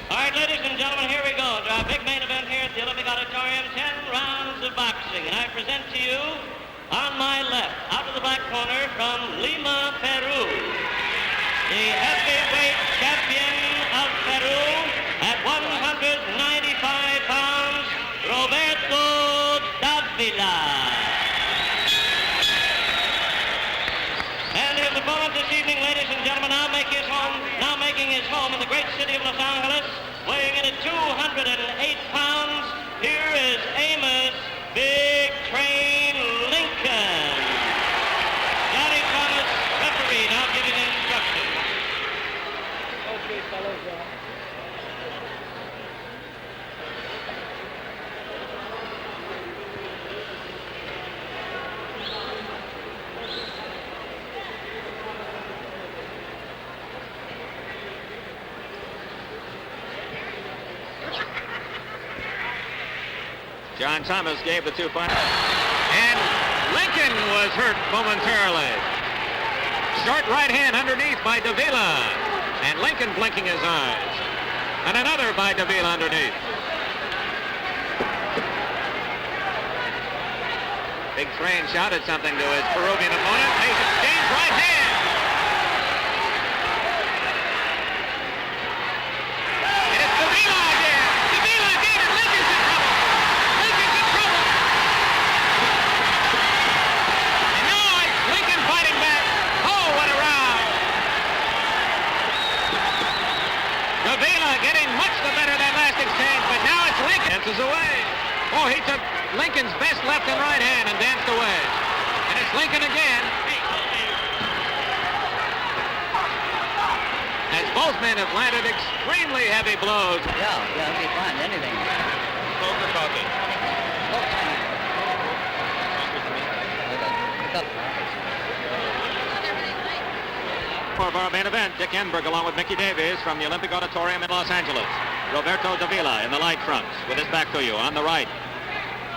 All right, ladies and gentlemen, here we go. To our big main event here at the Olympic Auditorium, 10 rounds of boxing. And I present to you, on my left, out of the black corner from Lima, Peru, the heavyweight champion of Peru at 195 pounds, Roberto Davila. And his opponent this evening, ladies and gentlemen, now making his home in the great city of Los Angeles, weighing in at 208 pounds, here is Amos Big Train Lincoln. Johnny Thomas, referee, now giving instructions. Okay, fellas. John Thomas gave the 2 points. And Lincoln was hurt momentarily. Short right hand underneath by Davila. And Lincoln blinking his eyes. And another by Davila underneath. Big Train shouted something to his Peruvian opponent. They exchanged right hand. And it's Davila again. Davila again, and Lincoln's in trouble. Lincoln's in trouble. And now it's Lincoln fighting back. Oh, what a round. Davila getting much the better than last exchange, but now it's Lincoln. Dances away. Oh, he took Lincoln's best left and right hand and danced away. And it's Lincoln again. As both men have landed extremely heavy blows. Yeah, it'll be fine. Anything. Coke or coffee? For our main event, Dick Enberg along with Mickey Davies from the Olympic Auditorium in Los Angeles. Roberto Davila in the light trunks with his back to you. On the right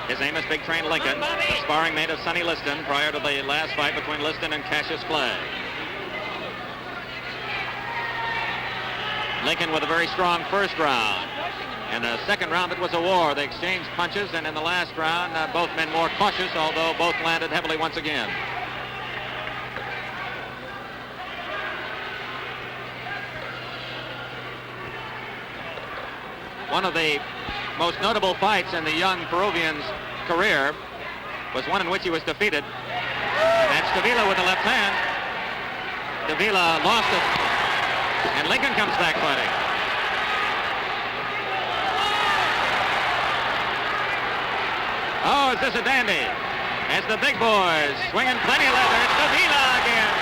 is Amos Big Train Lincoln, the sparring mate of Sonny Liston prior to the last fight between Liston and Cassius Clay. Lincoln with a very strong first round. In the second round, it was a war. They exchanged punches, and in the last round, both men more cautious, although both landed heavily once again. One of the most notable fights in the young Peruvian's career was one in which he was defeated. That's Davila with the left hand. Davila lost it, and Lincoln comes back fighting. Oh, is this a dandy? As the big boys swinging plenty of leather, it's Davila again.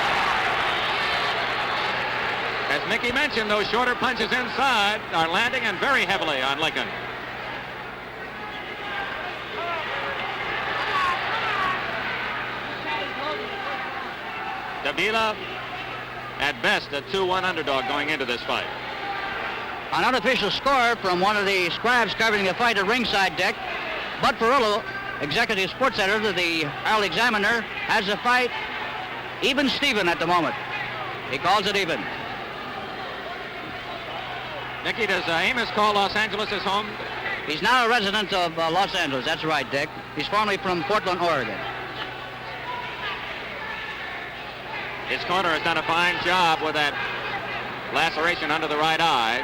As Mickey mentioned, those shorter punches inside are landing and very heavily on Lincoln. Davila, at best, a 2-1 underdog going into this fight. An unofficial score from one of the scribes covering the fight at ringside, Dick. Bud Perillo, executive sports editor of the Herald Examiner, has the fight even Steven at the moment. He calls it even. Nicky, does Amos call Los Angeles his home? He's now a resident of Los Angeles. That's right, Dick. He's formerly from Portland, Oregon. His corner has done a fine job with that laceration under the right eye.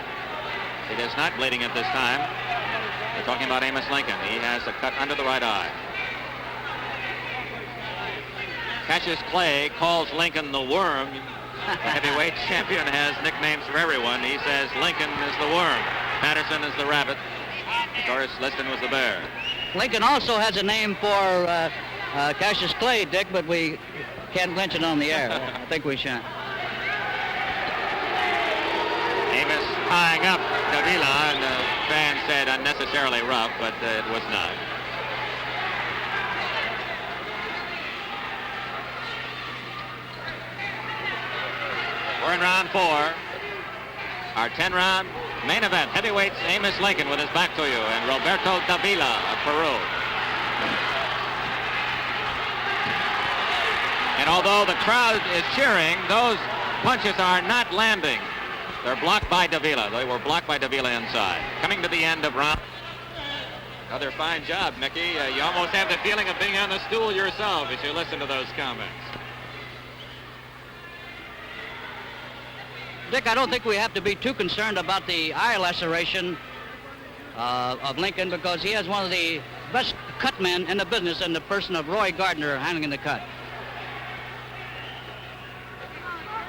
It is not bleeding at this time. We're talking about Amos Lincoln. He has a cut under the right eye. Cassius Clay calls Lincoln the Worm. The heavyweight champion has nicknames for everyone. He says Lincoln is the Worm. Patterson is the Rabbit. Of course, Liston was the Bear. Lincoln also has a name for Cassius Clay, Dick, but we can't mention it on the air. I think we shan't. Amos tying up Davila, and the fan said unnecessarily rough, but it was not. We're in round 4. Our 10-round main event. Heavyweights Amos Lincoln with his back to you, and Roberto Davila of Peru. And although the crowd is cheering, those punches are not landing. They're blocked by Davila. They were blocked by Davila inside. Coming to the end of round. Another fine job, Mickey. You almost have the feeling of being on the stool yourself as you listen to those comments. Dick, I don't think we have to be too concerned about the eye laceration of Lincoln, because he has one of the best cut men in the business in the person of Roy Gardner handling the cut.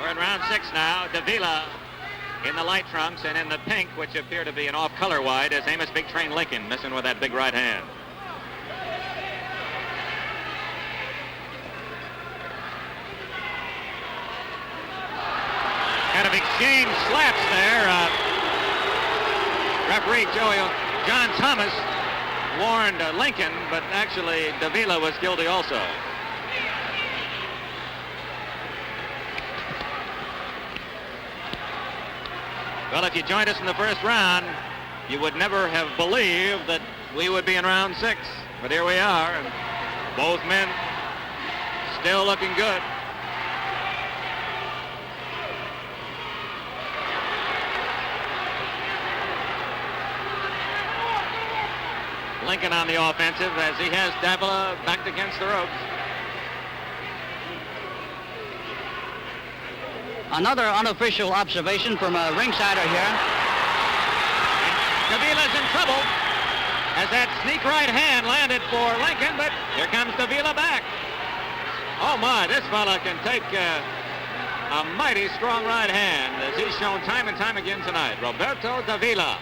We're in round 6 now. Davila in the light trunks, and in the pink, which appear to be an off-color wide, is Amos Big Train Lincoln, missing with that big right hand. Kind of exchange slaps there. Referee John Thomas warned Lincoln, but actually Davila was guilty also. Well, if you joined us in the first round, you would never have believed that we would be in round 6. But here we are, and both men still looking good. Lincoln on the offensive as he has Davila backed against the ropes. Another unofficial observation from a ringsider here. Davila's in trouble as that sneak right hand landed for Lincoln, but here comes Davila back. Oh my, this fella can take a mighty strong right hand, as he's shown time and time again tonight. Roberto Davila.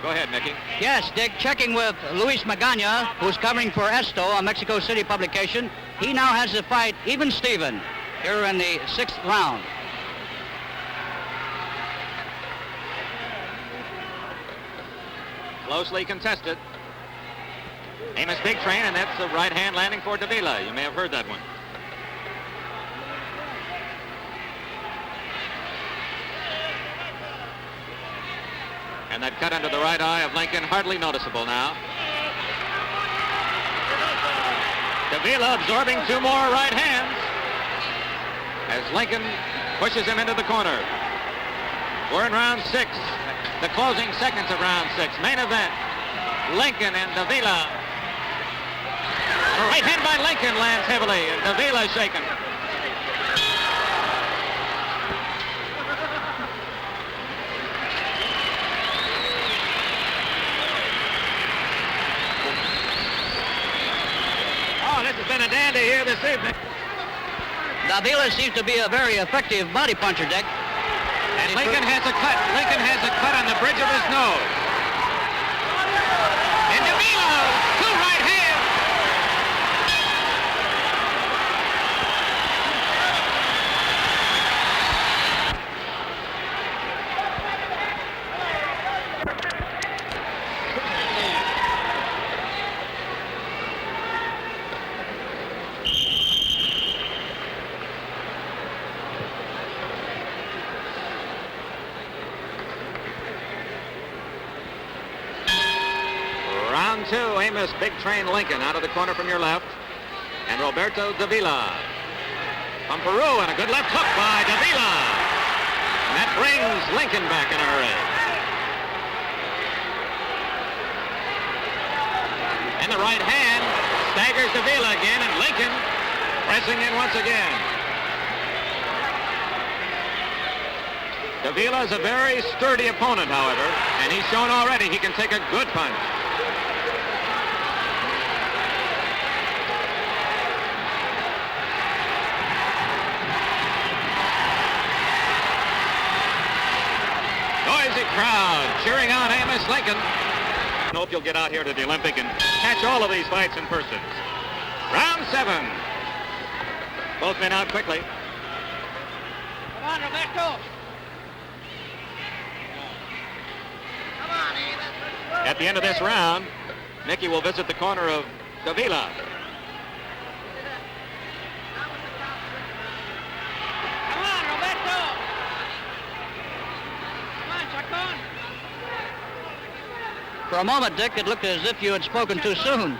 Go ahead, Mickey. Yes, Dick, checking with Luis Magana, who's covering for Esto, a Mexico City publication. He now has the fight even Steven here in the 6th round. Closely contested. Amos Big Train, and that's the right hand landing for Davila. You may have heard that one. And that cut under the right eye of Lincoln, hardly noticeable now. Davila absorbing 2 more right hands as Lincoln pushes him into the corner. We're in round 6, the closing seconds of round 6. Main event, Lincoln and Davila. A right hand by Lincoln lands heavily, and Davila shaken. This has been a dandy here this evening. Davila seems to be a very effective body puncher, Dick. And Lincoln has a cut. Lincoln has a cut on the bridge of his nose. And Davila, 2 right hands. Round 2, Amos Big Train Lincoln out of the corner from your left. And Roberto Davila from Peru, and a good left hook by Davila. And that brings Lincoln back in a hurry. And the right hand staggers Davila again, and Lincoln pressing in once again. Davila is a very sturdy opponent, however, and he's shown already he can take a good punch. Noisy crowd cheering on Amos Lincoln. I hope you'll get out here to the Olympic and catch all of these fights in person. Round 7. Both men out quickly. Come on, Roberto. Come on, Amos. At the end of this round, Mickey will visit the corner of Davila. Come on, Roberto. Come on, Chacon. For a moment, Dick, it looked as if you had spoken too soon.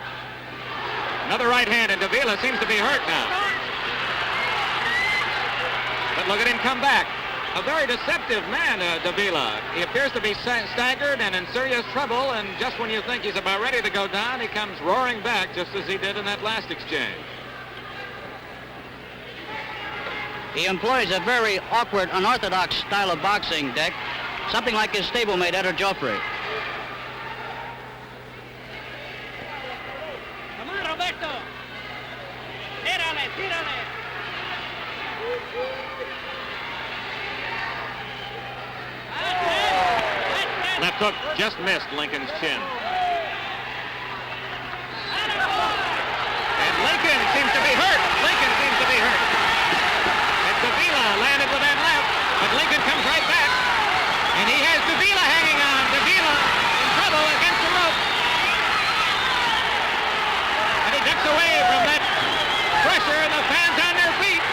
Another right hand, and Davila seems to be hurt now. But look at him come back. A very deceptive man, Davila. He appears to be staggered and in serious trouble, and just when you think he's about ready to go down, he comes roaring back just as he did in that last exchange. He employs a very awkward, unorthodox style of boxing, Dick, something like his stablemate, Eder Joffrey. Come on, Roberto. Tírale, tírale. Left hook just missed Lincoln's chin. And Lincoln seems to be hurt. Lincoln seems to be hurt. And Davila landed with that left, but Lincoln comes right back. And he has Davila hanging on. Davila in trouble against the rope. And he ducks away from that pressure, and the fans on their feet.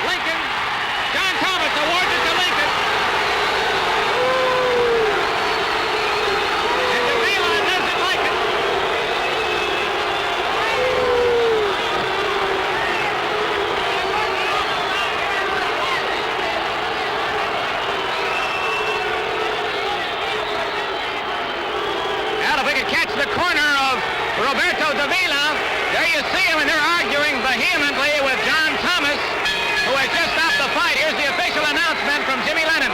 Lincoln, John Thomas awards it to Lincoln. And Davila doesn't like it. Now if we can catch the corner of Roberto Davila, there you see him, and they're arguing vehemently with John Thomas, who has just stopped the fight. Here's the official announcement from Jimmy Lennon.